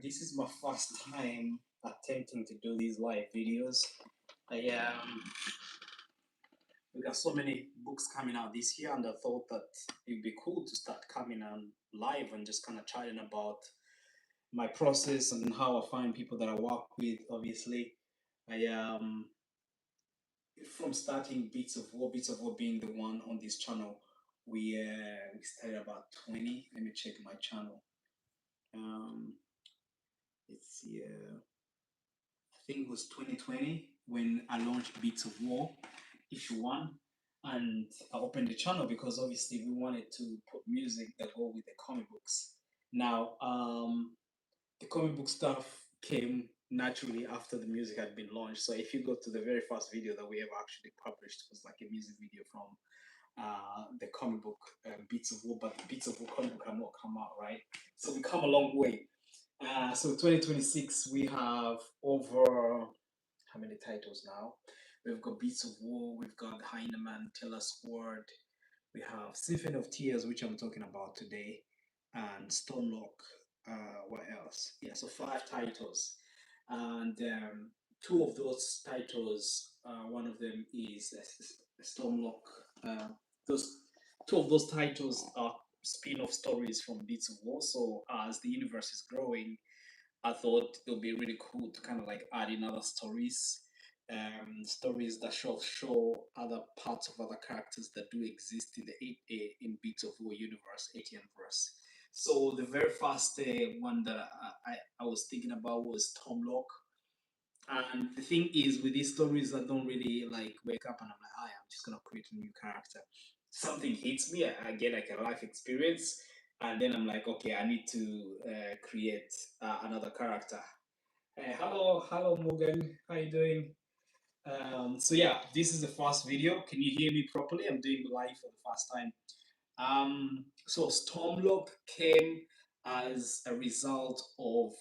This is my first time attempting to do these live videos. I We got so many books coming out this year, and I thought that it'd be cool to start coming on live and just kind of chatting about my process and how I find people that I work with. Obviously, I from starting Bits of War being the one on this channel, we started about 20. Let me check my channel. Um, it's I think it was 2020 when I launched Bits of War issue 1, and I opened the channel because obviously we wanted to put music that go with the comic books. Now, the comic book stuff came naturally after the music had been launched. So if you go to the very first video that we ever actually published, it was like a music video from the comic book Bits of War, but the Bits of War comic book had not come out, right? So we come a long way. So 2026, we have over how many titles now? We've got Beats of War, we've got Heinemann, Teller's Word, we have Symphony of Tears, which I'm talking about today, and Stormlock. What else? Yeah, so 5 titles. And two of those titles, one of them is Stormlock. Those two of those titles are spin-off stories from Beats of War. So as the universe is growing, I thought it would be really cool to kind of like add in other stories, stories that show other parts of other characters that do exist in the in Beats of War universe, Etianverse. So the very first one that I was thinking about was Tom Locke. And the thing is, with these stories, I don't really like wake up and I'm like, I'm just gonna create a new character. Something hits me, I get like a life experience, and then I'm like, okay, I need to create another character. Hello, Morgan. How you doing? So yeah, this is the first video. Can you hear me properly? I'm doing live for the first time. So Stormlock came as a result of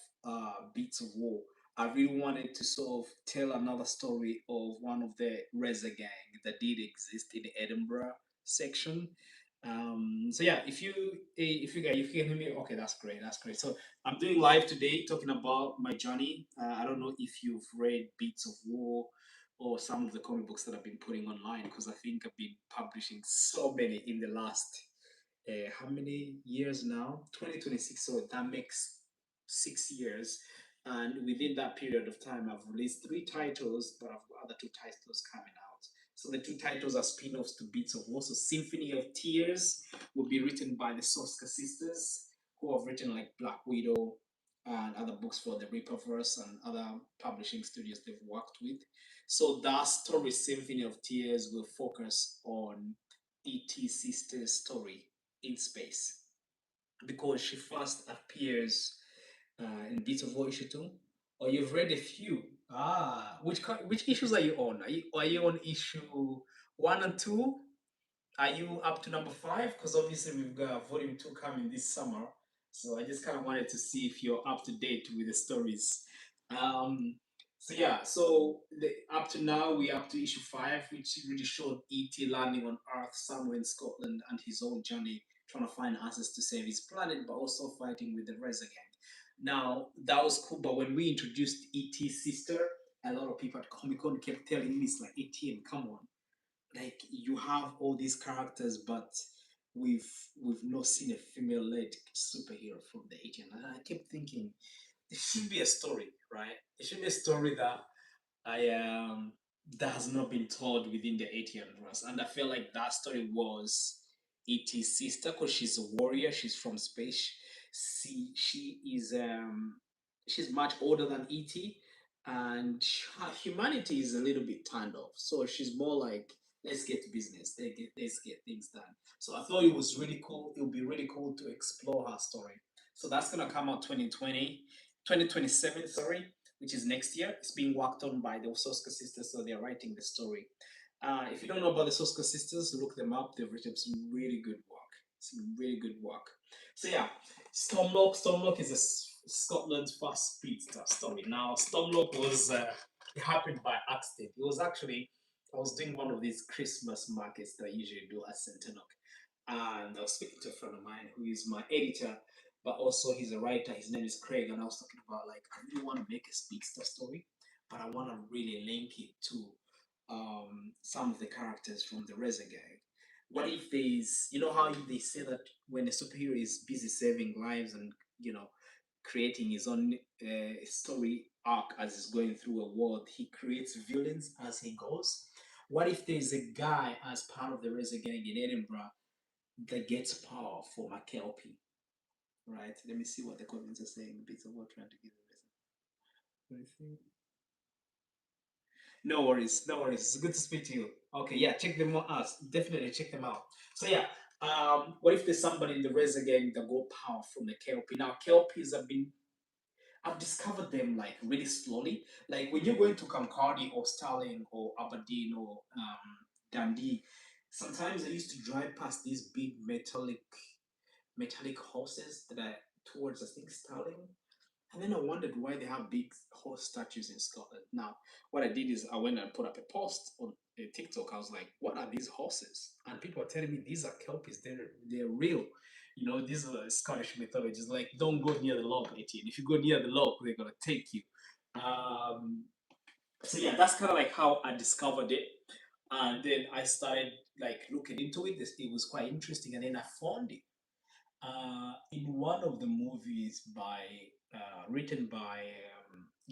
Beats of War. I really wanted to sort of tell another story of one of the Reza gang that did exist in the Edinburgh section. So yeah, if you can hear me, okay, that's great, that's great. So I'm doing live today, talking about my journey. I don't know if you've read Beats of War or some of the comic books that I've been putting online, because I think I've been publishing so many in the last how many years now? 2026. So that makes 6 years. And within that period of time, I've released 3 titles, but I've got other 2 titles coming out. So the 2 titles are spin-offs to Beats of War. So Symphony of Tears will be written by the Soska Sisters, who have written like Black Widow and other books for the Reaperverse and other publishing studios they've worked with. So that story, Symphony of Tears, will focus on E.T. sister's story in space, because she first appears in Bits of War issue 2. Or you've read a few. Which issues are you on? Are you on issue 1 and 2? Are you up to number 5? Because obviously we've got volume 2 coming this summer. So I just kind of wanted to see if you're up to date with the stories. Um, so yeah, so up to now we're up to issue 5, which really showed E.T. landing on Earth somewhere in Scotland and his own journey trying to find answers to save his planet, but also fighting with the Reza gang. Now that was cool, but when we introduced E.T.'s sister, a lot of people at Comic Con kept telling me, "It's like Etienne, come on, like you have all these characters, but we've not seen a female-led superhero from the Etienne." And I kept thinking, there should be a story, right? There should be a story that I that has not been told within the Etianverse, and I feel like that story was E.T.'s sister, because she's a warrior. She's from space. She is she's much older than E.T., and her humanity is a little bit turned off. So she's more like, let's get to business. Let's get things done. So I thought it was really cool. It would be really cool to explore her story. So that's gonna come out 2027, sorry, which is next year. It's being worked on by the Soska Sisters, so they're writing the story. If you don't know about the Soska Sisters, look them up. They've written some really good work. Some really good work. So yeah, Stormlock. Stormlock is Scotland's first speedster story. Now, Stormlock was it happened by accident. It was actually, I was doing one of these Christmas markets that I usually do at St. Enoch, and I was speaking to a friend of mine who is my editor, but also he's a writer. His name is Craig, and I was talking about like I really want to make a speedster story, but I want to really link it to some of the characters from the Reza Gang. What if there's, you know how they say that when a superhero is busy saving lives and you know creating his own story arc as he's going through a world, he creates villains as he goes. What if there's a guy as part of the Reza Gang in Edinburgh that gets power from a Kelpie? Right. Let me see what the comments are saying. Bits of what trying to give a reason. Let me see. No worries, no worries. It's good to speak to you. Okay, yeah, check them out. Definitely check them out. So yeah, what if there's somebody in the Reza gang that got power from the Kelpie? Now Kelpies have been, I've discovered them like really slowly. Like when you're going to Kamkardi or Stirling or Aberdeen or Dundee, sometimes I used to drive past these big metallic horses that are towards I think Stirling. And then I wondered why they have big horse statues in Scotland. Now, what I did is I went and put up a post on TikTok. I was like, "What are these horses?" And people are telling me these are kelpies. They're real. You know, these are Scottish mythologies. Like, don't go near the log, Etienne. If you go near the log, they're gonna take you. Um, so yeah, that's kind of like how I discovered it, and then I started like looking into it. It was quite interesting, and then I found it in one of the movies by written by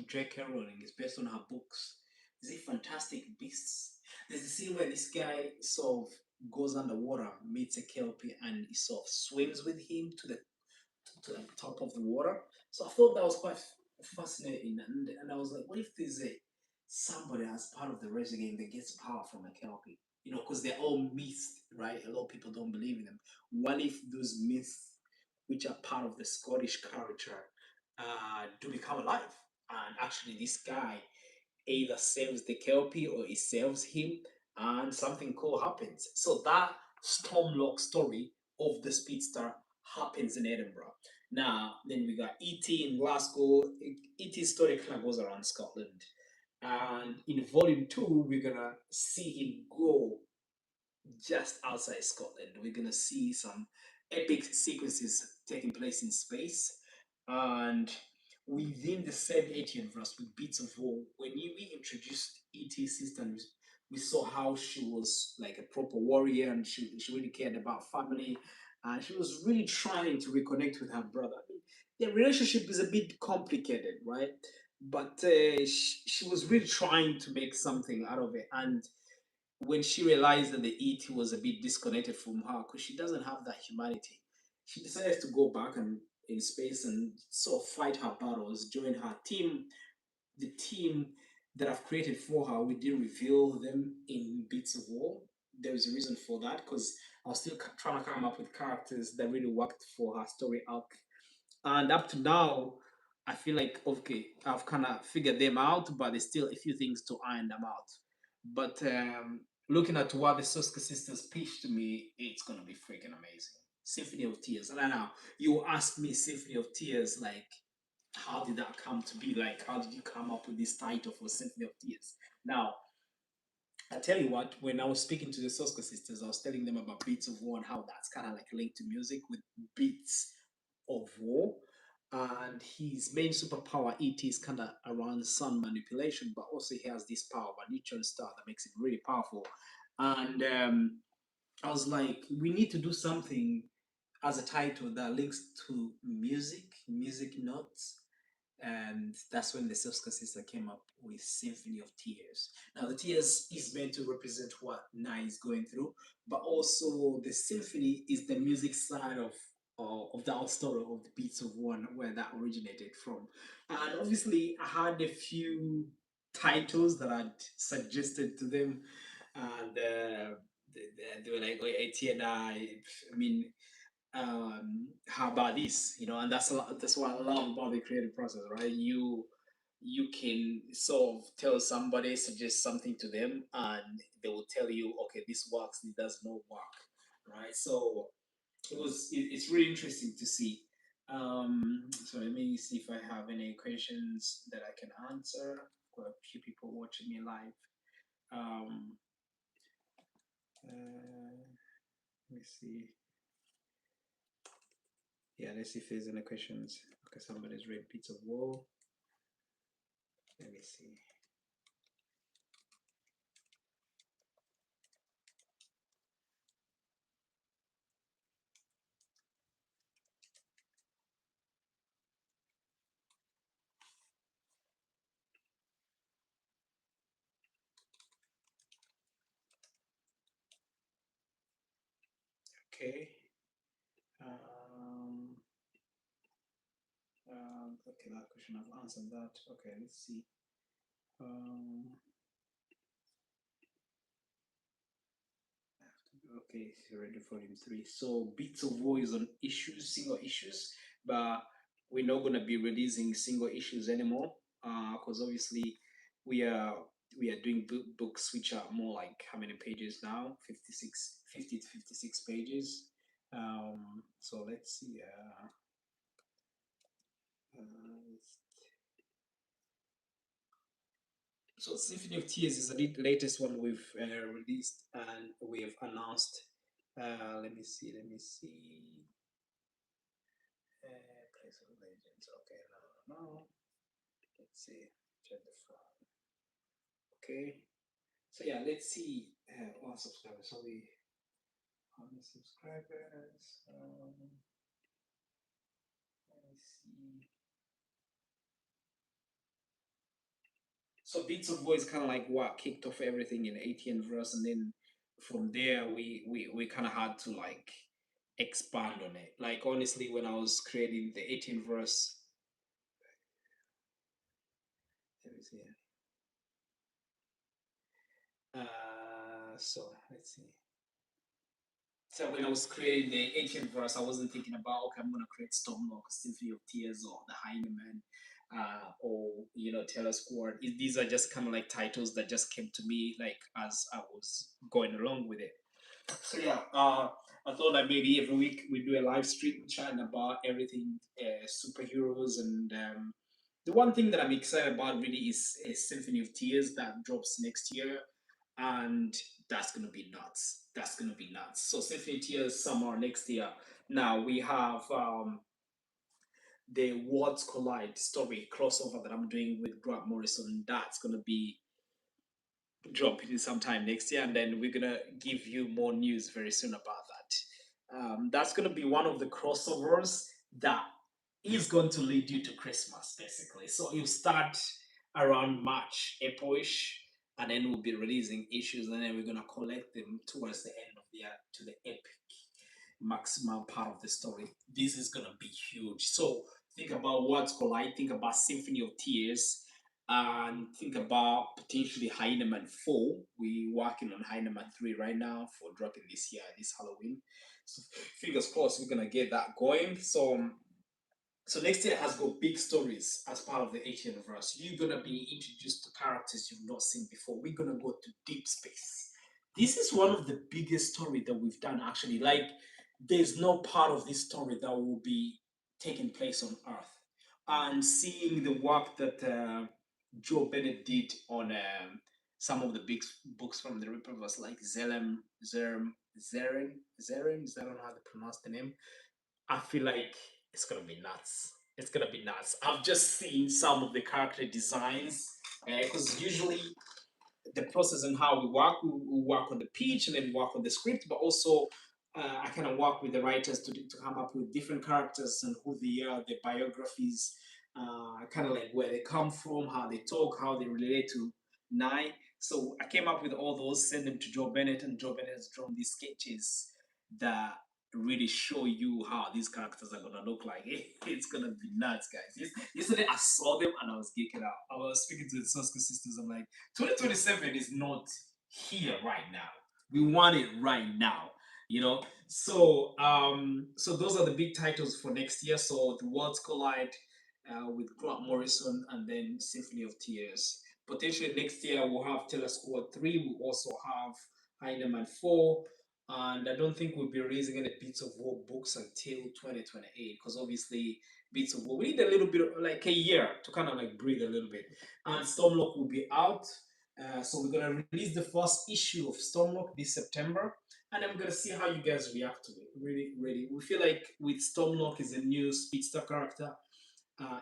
J.K. Rowling. Is based on her books. Is it Fantastic Beasts? There's a scene where this guy sort of goes underwater, meets a kelpie, and he sort of swims with him to the top of the water. So I thought that was quite fascinating, and I was like, what if there's a somebody as part of the racing game that gets power from a kelpie? You know, because they're all myths, right? A lot of people don't believe in them. What if those myths, which are part of the Scottish culture, do become alive? And actually, this guy either saves the Kelpie or he saves him, and something cool happens. So that Stormlock story of the Speedster happens in Edinburgh. Now, then we got E.T. in Glasgow. E.T.'s story kind of goes around Scotland. And in volume two, we're gonna see him go just outside Scotland. We're gonna see some epic sequences taking place in space, and within the same Etianverse with bits of war. We introduced E.T.'s sister, we saw how she was like a proper warrior, and she really cared about family, and she was really trying to reconnect with her brother. I mean, their relationship is a bit complicated, right? But she was really trying to make something out of it, and when she realized that the ET was a bit disconnected from her because she doesn't have that humanity, she decided to go back and in space and sort of fight her battles, join her team, the team that I've created for her. We didn't reveal them in Bits of War. There is a reason for that because I was still trying to come up with characters that really worked for her story arc, and up to now I feel like okay, I've kind of figured them out, but there's still a few things to iron them out. But looking at what the Soska Sisters pitched to me, it's gonna be freaking amazing. Symphony of Tears. And I know you asked me Symphony of Tears, like how did that come to be? Like how did you come up with this title for Symphony of Tears? Now I tell you what, when I was speaking to the Soska Sisters, I was telling them about Beats of War and how that's kind of like linked to music with beats of war. And his main superpower, it is kind of around sun manipulation, but also he has this power of a neutron star that makes it really powerful. And I was like, we need to do something as a title that links to music notes, and that's when the Soska sister came up with Symphony of Tears. Now, the tears is meant to represent what Nai is going through, but also the symphony is the music side of the whole story of the Beats of One, where that originated from. And obviously, I had a few titles that I'd suggested to them, and they were like, "Oh, Etienne, I mean, how about this, you know?" And that's what I love about the creative process, right? You can sort of tell somebody, suggest something to them, and they will tell you, okay, this works, it does not work, right? So it's really interesting to see. So let me see if I have any questions that I can answer. Got a few people watching me live. um let me see. Yeah, let's see if there's any questions. Okay, somebody's read Beats of War. Let me see. Okay. Um, okay, that question I've answered that. Okay, let's see. Um, okay, so ready for him three. So Beats of War is on issues, single issues, but we're not gonna be releasing single issues anymore. Because obviously we are we are doing books which are more like how many pages now? 56, 50 to 56 pages. So let's see. Uh, so Symphony of Tears is the latest one we've released and we've announced. Let me see. Let me see. Place of Legends. Okay, no. Let's see. Check the file. Okay. So yeah, let's see. One subscriber. So we how many subscribers? Let me see. So Beats of War is kind of like what kicked off everything in Etianverse, and then from there we kind of had to like expand on it. Like honestly, when I was creating the Etianverse, let me see. So let's see. So when I was creating the ancient verse, I wasn't thinking about okay, I'm gonna create Stormlock, Symphony of Tears, or the Heineman, or Taylor Squad. These are just kind of like titles that just came to me like as I was going along with it. So yeah, I thought that maybe every week we do a live stream chatting about everything superheroes and. The one thing that I'm excited about really is Symphony of Tears that drops next year, and that's gonna be nuts. That's gonna be nuts. So Symphony of Tears summer next year. Now we have the Worlds Collide story crossover that I'm doing with Grant Morrison. That's gonna be dropping sometime next year, and then we're gonna give you more news very soon about that. That's gonna be one of the crossovers that is going to lead you to Christmas, basically. So you start around March, April-ish, and then we'll be releasing issues, and then we're gonna collect them towards the end of the year to the epic maximum part of the story. This is gonna be huge. So think about what's collide, think about Symphony of Tears, and think about potentially Heineman 4. We're working on Heineman 3 right now for dropping this year, this Halloween. So fingers crossed we're gonna get that going. So next year has got big stories as part of the Etianverse. You're gonna be introduced to characters you've not seen before. We're gonna go to deep space. This is one of the biggest story that we've done actually. Like there's no part of this story that will be taking place on Earth. And seeing the work that Joe Bennett did on some of the big books from the Ripperverse, like Zeren, I don't know how to pronounce the name. I feel like it's gonna be nuts. It's gonna be nuts. I've just seen some of the character designs because usually the process and how we work on the pitch and then work on the script, but also I kind of work with the writers to come up with different characters and who they are, their biographies, kind of like where they come from, how they talk, how they relate to Nye. So I came up with all those, send them to Joe Bennett, and Joe Bennett has drawn these sketches that really show you how these characters are gonna look like. It's gonna be nuts, guys. Yesterday I saw them and I was geeking out. I was speaking to the Soska Sisters. I'm like, 2027 is not here right now. We want it right now, you know. So those are the big titles for next year. So the Worlds Collide with Grant Morrison, and then Symphony of Tears. Potentially next year we'll have Taylor Squad 3. We'll also have Heineman 4. And I don't think we'll be releasing any Beats of War books until 2028, because obviously Beats of War, we need a little bit of like a year to kind of like breathe a little bit. And Stormlock will be out. So we're gonna release the first issue of Stormlock this September, and I'm gonna see how you guys react to it. Really, really, we feel like with Stormlock is a new speedster character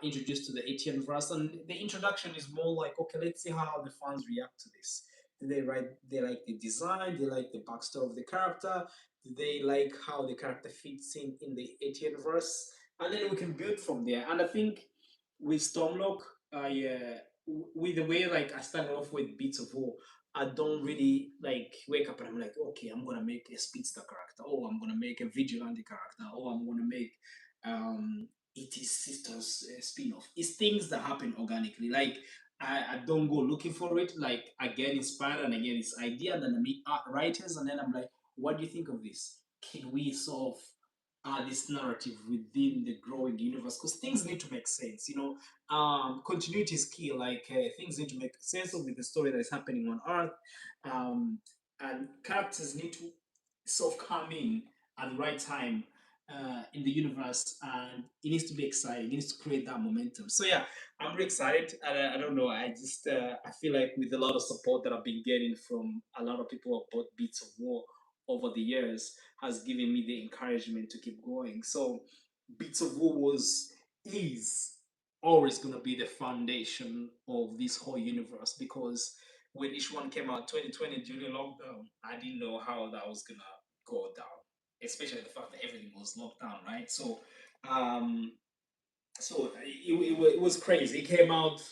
introduced to the Etianverse, and the introduction is more like, okay, let's see how the fans react to this. Do they write? They like the design? They like the backstory of the character? Do they like how the character fits in the Etianverse? And then we can build from there. And I think with Stormlock, I with the way like I started off with Beats of War, I don't really like wake up and I'm like, okay, I'm gonna make a speedster character, or I'm gonna make a vigilante character, or I'm gonna make it is Sisters spin-off. It's things that happen organically. Like I don't go looking for it. Like I get inspired and I get this idea, and then I meet art writers, and then I'm like, what do you think of this? Can we solve this narrative within the growing universe? Because things need to make sense. Continuity is key. Like things need to make sense with the story that is happening on Earth, um, and characters need to sort of come in at the right time in the universe, and it needs to be exciting. It needs to create that momentum. So yeah, I'm really excited. I don't know. I feel like with a lot of support that I've been getting from a lot of people who bought Beats of War over the years has given me the encouragement to keep going. So Beats of War was is always gonna be the foundation of this whole universe, because when each one came out 2020 during lockdown, I didn't know how that was gonna go down, especially the fact that everything was locked down, right? Um, it was crazy. It came out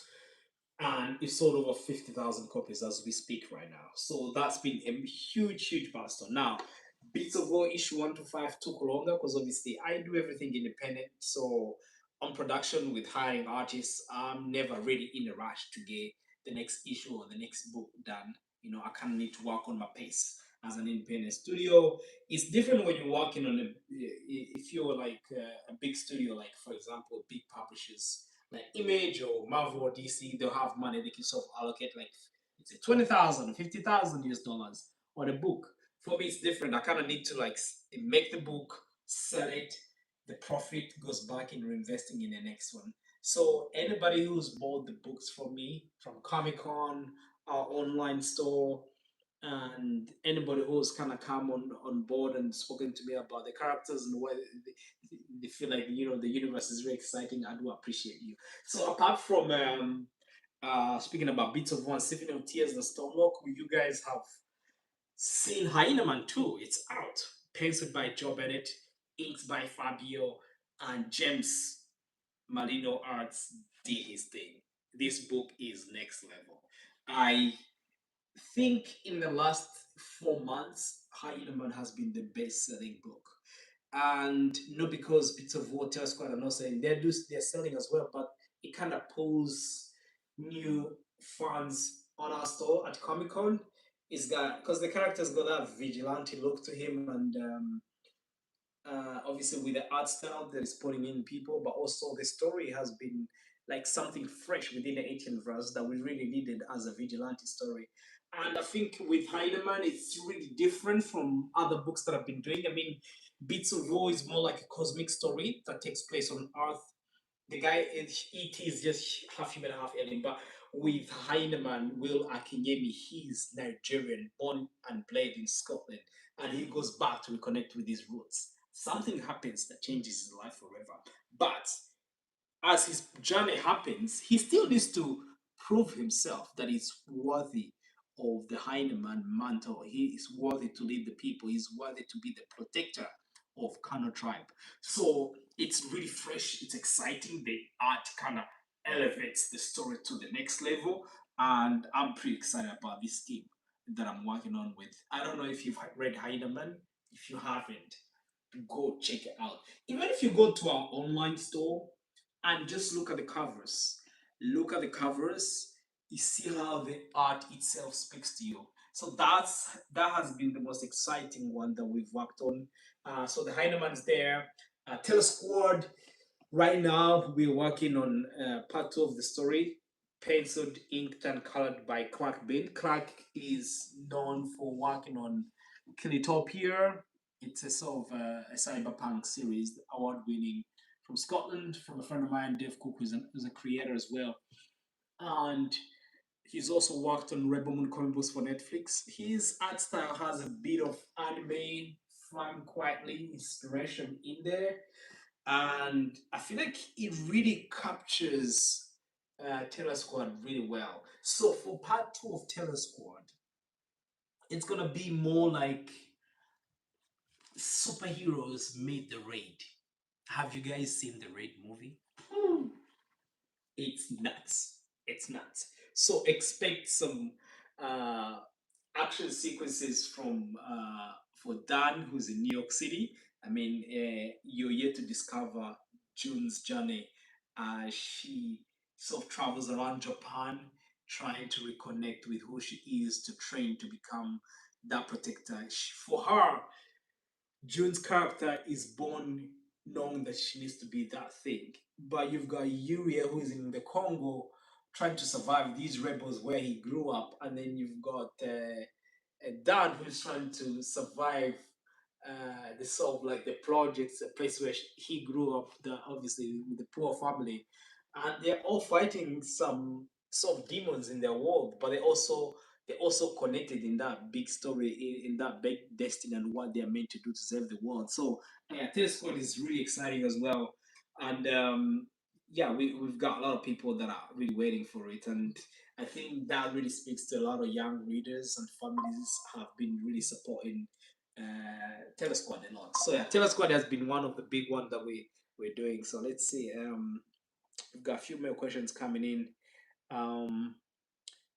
and it sold over 50,000 copies as we speak right now. So that's been a huge, huge milestone. Now, Bits of War issue 1 to 5 took longer because obviously I do everything independent. So on production with hiring artists, I'm never really in a rush to get the next issue or the next book done. I kind of need to work on my pace as an independent studio. It's different when you're working on if you're like a big studio, like for example, big publishers like Image or Marvel or DC, they'll have money they can sort of allocate like it's a 20,000, 50,000 US dollars on a book. For me, it's different. I kind of need to like make the book, sell it, the profit goes back in reinvesting in the next one. So anybody who's bought the books from me, from Comic Con, our online store, and anybody who's kind of come on board and spoken to me about the characters and why they feel like the universe is very exciting, I do appreciate you. So apart from speaking about Bits of One, Symphony of Tears, the Stormlock, you guys have seen Hyena Man 2. It's out. Penciled by Joe Bennett, inks by Fabio, and James Marino Arts did his thing. This book is next level. I think in the last 4 months, Hyena has been the best selling book. And not because Bits of Water Squad are not selling, they're selling as well, but it kind of pulls new fans on our store at Comic Con. Is that because the character's got that vigilante look to him, and obviously with the art style that is putting in people, but also the story has been like something fresh within the Etianverse that we really needed as a vigilante story. And I think with Heinemann, it's really different from other books that I've been doing. I mean, Beats of War is more like a cosmic story that takes place on Earth. The guy is it is just half human, half alien. But with Heinemann, Will Akinyemi, he's Nigerian, born and bred in Scotland, and he goes back to reconnect with his roots. Something happens that changes his life forever. But as his journey happens, he still needs to prove himself that he's worthy of the Heinemann mantle. He is worthy to lead the people. He's worthy to be the protector of Kano tribe. So it's really fresh. It's exciting. The art kind of elevates the story to the next level. And I'm pretty excited about this team that I'm working on with. I don't know if you've read Heinemann. If you haven't, go check it out. Even if you go to our online store and just look at the covers, you see how the art itself speaks to you. So that has been the most exciting one that we've worked on. So the Heinemann's there. Telesquad. Right now, we're working on part 2 of the story, penciled, inked, and colored by Clark Bin. Clark is known for working on Kilitopia. It's a sort of a cyberpunk series, award winning from Scotland, from a friend of mine, Dave Cook, who's a creator as well. And He's also worked on Rebel Moon comic books for Netflix. His art style has a bit of anime, fun, quietly inspiration in there, and I feel like it really captures Taylor Squad really well. So for part two of Taylor Squad, it's gonna be more like superheroes made the raid. Have you guys seen the raid movie? Hmm. It's nuts. It's nuts. So expect some uh, action sequences from for Dan, who's in New York City. I mean, you're yet to discover June's journey. She sort of travels around Japan, trying to reconnect with who she is to train to become that protector. For her, June's character is born knowing that she needs to be that thing. But you've got Yuria, who is in the Congo, trying to survive these rebels where he grew up. And then you've got Dan, who's trying to survive the sort of like the projects, a place where he grew up, obviously with the poor family. And they're all fighting some sort of demons in their world, but they're also connected in that big story, in that big destiny and what they're meant to do to save the world. So yeah, Tail Squad is really exciting as well. And yeah, we've got a lot of people that are really waiting for it. And I think that really speaks to a lot of young readers and families have been really supporting Tail Squad a lot. So yeah, Tail Squad has been one of the big ones that we're doing. So let's see. We've got a few more questions coming in. Um,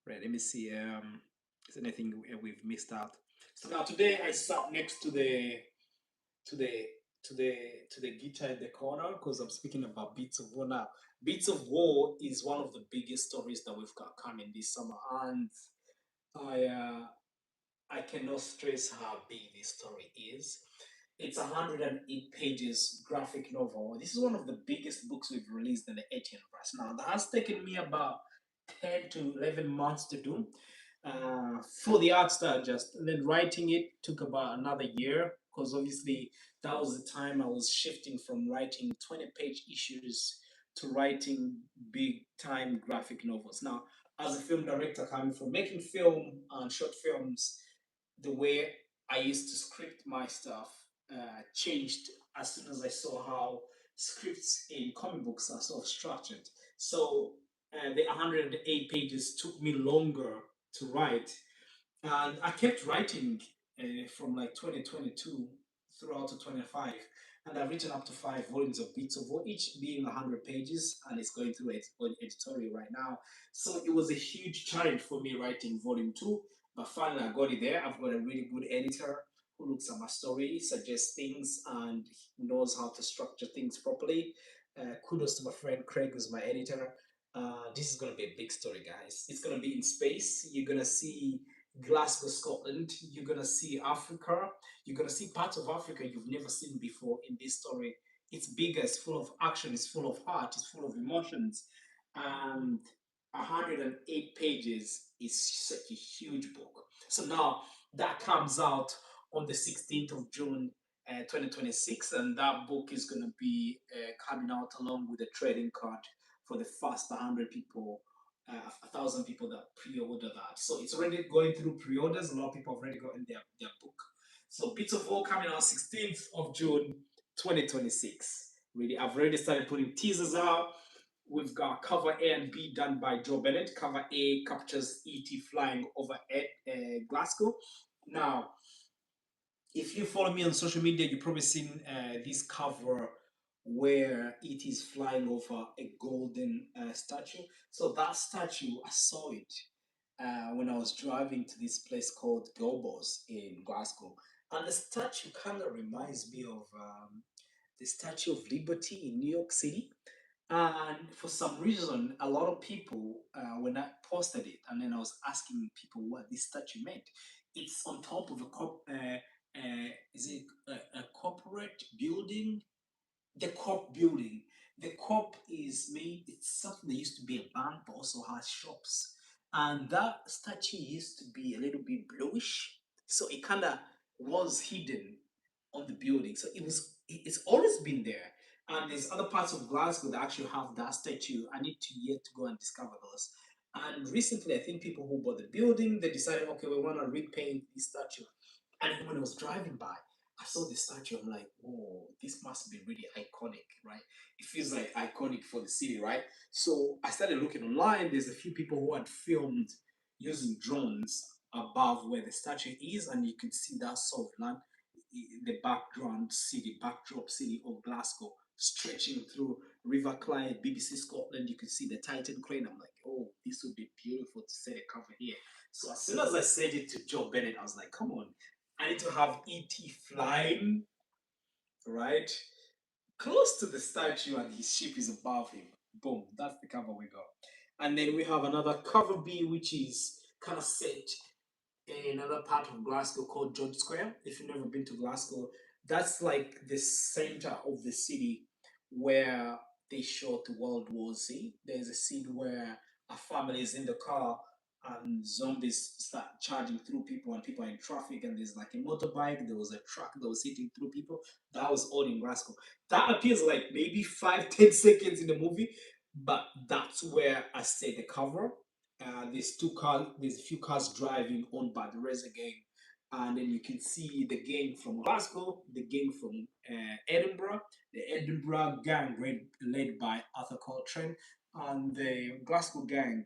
right, let me see. Is there anything we've missed out? So now today I sat next to the to the guitar in the corner because I'm speaking about Beats of War now. Beats of War is one of the biggest stories that we've got coming this summer, and I I cannot stress how big this story is. It's 108 pages graphic novel. This is one of the biggest books we've released in the Etianverse. Now, that has taken me about 10 to 11 months to do for the art style just. And then writing it took about another year because obviously that was the time I was shifting from writing 20-page issues to writing big time graphic novels. Now, as a film director coming from making film and short films, the way I used to script my stuff changed as soon as I saw how scripts in comic books are sort of structured. So the 108 pages took me longer to write, and I kept writing from like 2022 throughout to 25. And I've written up to 5 volumes of Beats of War, each being 100 pages, and it's going through editorial right now. So it was a huge challenge for me writing volume 2, but finally I got it there. I've got a really good editor who looks at my story, suggests things, and knows how to structure things properly. Kudos to my friend Craig, who's my editor. This is going to be a big story, guys. It's going to be in space. You're going to see Glasgow, Scotland. You're gonna see Africa. You're gonna see parts of Africa you've never seen before in this story. It's bigger. It's full of action. It's full of heart. It's full of emotions. And 108 pages is such a huge book. So now that comes out on the 16th of June, 2026, and that book is going to be coming out along with a trading card for the first 100 people, 1,000 people that pre-order that. So it's already going through pre-orders. A lot of people have already gotten their book. So Bits of War coming out 16th of June 2026. Really, I've already started putting teasers out. We've got cover A and B done by Joe Bennett. Cover A captures ET flying over Glasgow. Now, if you follow me on social media, you've probably seen this cover where it is flying over a golden statue. So that statue, I saw it when I was driving to this place called Gobos in Glasgow. And the statue kind of reminds me of the Statue of Liberty in New York City. And for some reason, a lot of people, when I posted it, and then I was asking people what this statue meant, it's on top of is it a corporate building? The Corp building. The Corp is made, it's something that used to be a bank, but also has shops. And that statue used to be a little bit bluish. So it kind of was hidden on the building. So it's always been there. And there's other parts of Glasgow that actually have that statue. I need to yet to go and discover those. And recently, I think people who bought the building, they decided, okay, we want to repaint this statue. And when I was driving by, I saw the statue. I'm like, whoa, this must be really iconic, right? It feels like iconic for the city, right? So I started looking online. There's a few people who had filmed using drones above where the statue is, and you can see that sort of land, the backdrop city of Glasgow, stretching through River Clyde, BBC Scotland. You can see the Titan crane. I'm like, oh, this would be beautiful to set a cover here. So as soon as I said it to Joe Bennett, I was like, come on, I need to have ET flying, right? Close to the statue, and his ship is above him. Boom, that's the cover we got. And then we have another cover B, which is kind of set in another part of Glasgow called George Square. If you've never been to Glasgow, that's like the center of the city where they shot World War Z. There's a scene where a family is in the car and zombies start charging through people and people are in traffic, and there's like a motorbike, there was a truck that was hitting through people. That was all in Glasgow. That appears like maybe 5-10 seconds in the movie, but that's where I say the cover. There's a few cars driving on by the Razor gang, and then you can see the gang from Glasgow, the gang from Edinburgh, the Edinburgh gang led by Arthur Coltrane, and the Glasgow gang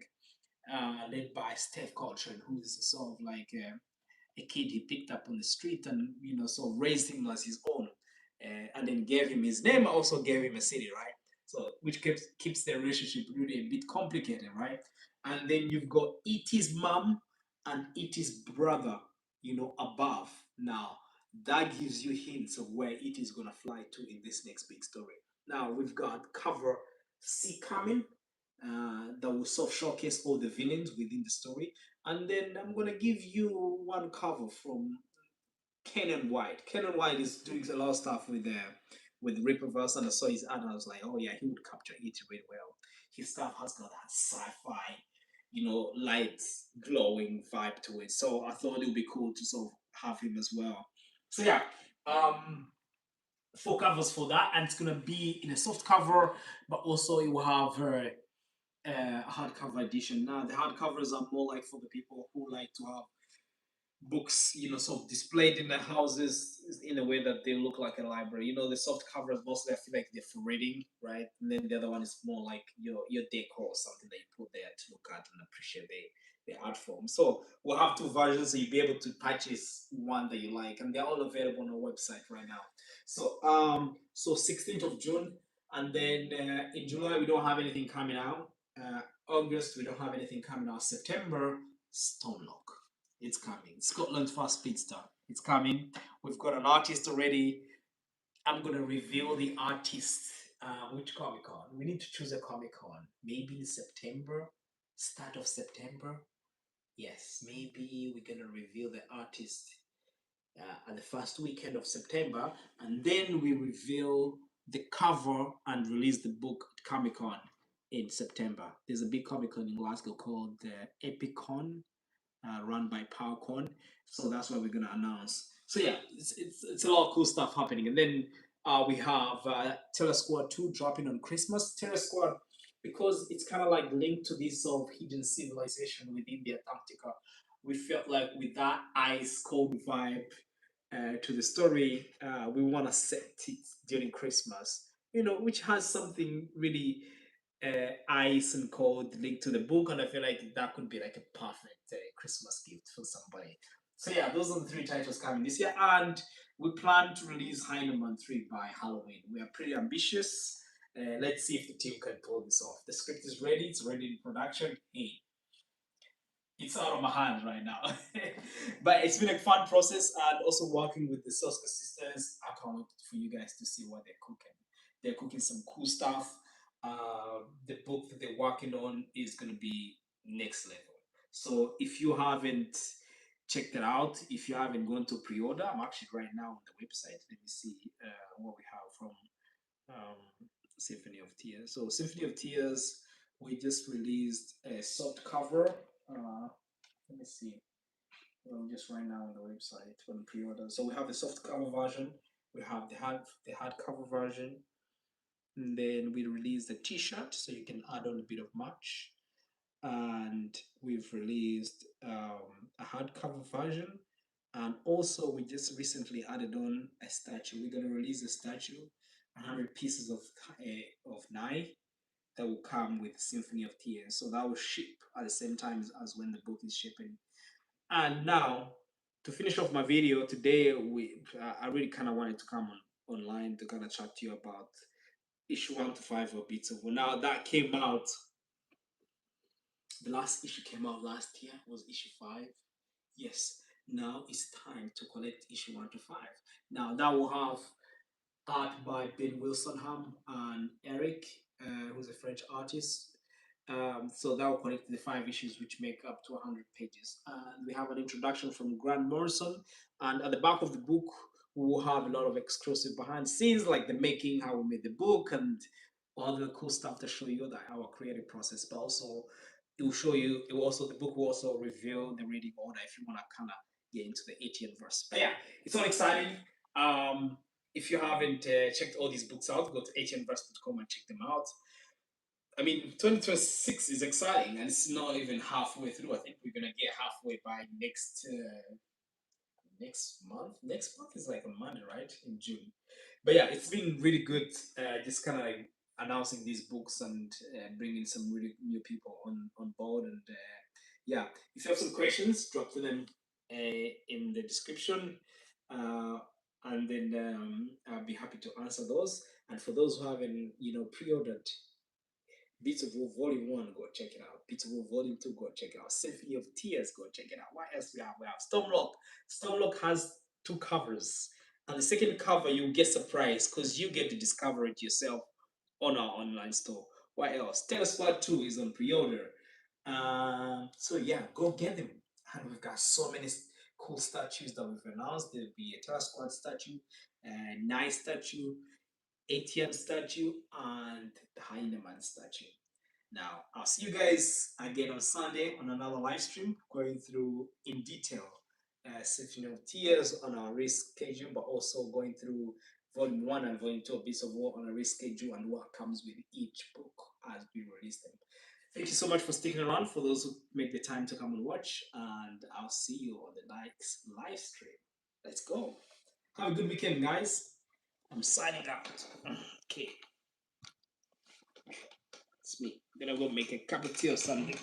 led by Steph Coltrane, who is sort of like a kid he picked up on the street and sort of raised him as his own, and then gave him his name, also gave him a city, right? So which keeps the relationship really a bit complicated, right? And then you've got E.T.'s mom and E.T.'s brother, above. Now that gives you hints of where E.T. is gonna fly to in this next big story. Now we've got cover C coming. That will sort of showcase all the villains within the story, and then I'm gonna give you one cover from Kenan White. Kenan White is doing a lot of stuff with Ripperverse, and I saw his ad, and I was like, oh yeah, he would capture it really well. His stuff has got that sci-fi, light, glowing vibe to it. So I thought it would be cool to sort of have him as well. So yeah, um, four covers for that, and it's gonna be in a soft cover, but also it will have hardcover edition. Now the hardcovers are more like for the people who like to have books, sort of displayed in their houses in a way that they look like a library. The soft covers mostly I feel like they're for reading, right? And then the other one is more like your decor or something that you put there to look at and appreciate the art form. So we'll have two versions, so you'll be able to purchase one that you like, and they're all available on our website right now. So 16th of June, and then in July we don't have anything coming out. August we don't have anything coming out. September, Stonelock. It's coming. Scotland's first speedster. It's coming. We've got an artist already. I'm gonna reveal the artist. Which Comic Con? We need to choose a Comic Con. Maybe in September, start of September. Yes, maybe we're gonna reveal the artist at the first weekend of September, and then we reveal the cover and release the book at Comic Con in September. There's a big Comic Con in Glasgow called Epicon, run by PowerCon. So that's what we're gonna announce. So yeah, it's a lot of cool stuff happening. And then we have Terror Squad 2 dropping on Christmas. Terror Squad, because it's kind of like linked to this sort of hidden civilization within the Antarctica. We felt like with that ice cold vibe to the story, we want to set it during Christmas, which has something really ice and cold linked to the book, and I feel like that could be like a perfect Christmas gift for somebody. So yeah, those are the three titles coming this year, and we plan to release Heinemann 3 by Halloween. We are pretty ambitious. Let's see if the team can pull this off. The script is ready, it's ready in production. Hey, it's out of my hand right now. But it's been a fun process, and also working with the Soska Sisters. I can't wait for you guys to see what they're cooking. They're cooking some cool stuff. The book that they're working on is going to be next level. So if you haven't checked it out, if you haven't gone to pre-order, I'm actually right now on the website. Let me see what we have from Symphony of Tears. So Symphony of Tears, we just released a soft cover. Let me see. Well, just right now on the website on pre-order. So we have the soft cover version. We have the hardcover version. And then we release the T-shirt, so you can add on a bit of merch. And and we've released a hardcover version, and also we just recently added on a statue. We're gonna release a statue, 100 pieces of Nai that will come with Symphony of Tears. So that will ship at the same time as when the book is shipping. And now, to finish off my video today, I really kind of wanted to come online to kind of chat to you about issue 1 to 5 of Beats of War. Now that came out, the last issue came out last year was issue 5. Yes, now it's time to collect issue 1 to 5. Now that will have art by Ben Wilsonham and Eric, who's a French artist. So that will connect the 5 issues, which make up to 100 pages. And we have an introduction from Grant Morrison. And at the back of the book, we will have a lot of exclusive behind the scenes, like the making, how we made the book, and all the cool stuff to show you that our creative process. But also, it will show you. It will also the book will also reveal the reading order if you want to kind of get into the Etianverse. But yeah, it's all exciting. If you haven't checked all these books out, go to etianverse.com and check them out. I mean, 2026 is exciting, and it's not even halfway through. I think we're gonna get halfway by next month. Next month is like on Monday, right? In June. But yeah, it's been really good. Just kind of like announcing these books and bringing some really new people on board. And yeah, if you have some questions, drop them in the description, uh, and then I'll be happy to answer those. And for those who haven't, pre-ordered Beats of War Volume 1, go check it out. Beats of War Volume 2, go check it out. Symphony of Tears, go check it out. What else we have? We have Stormlock. Stormlock has 2 covers. And the second cover, you'll get surprised because you get to discover it yourself on our online store. What else? Terror Squad 2 is on pre-order. So yeah, go get them. And we've got so many cool statues that we've announced. There'll be a Terror Squad statue, a Nice statue, Etienne statue, and the Hyena Man statue. Now, I'll see you guys again on Sunday on another live stream, going through in detail Symphony of Tears on our race schedule, but also going through Volume 1 and Volume 2 of Beasts of War on a race schedule and what comes with each book as we release them. Thank you so much for sticking around, for those who make the time to come and watch, and I'll see you on the next live stream. Let's go. Have a good weekend, guys. I'm signing out. Okay. It's me. Gonna go make a cup of tea or something.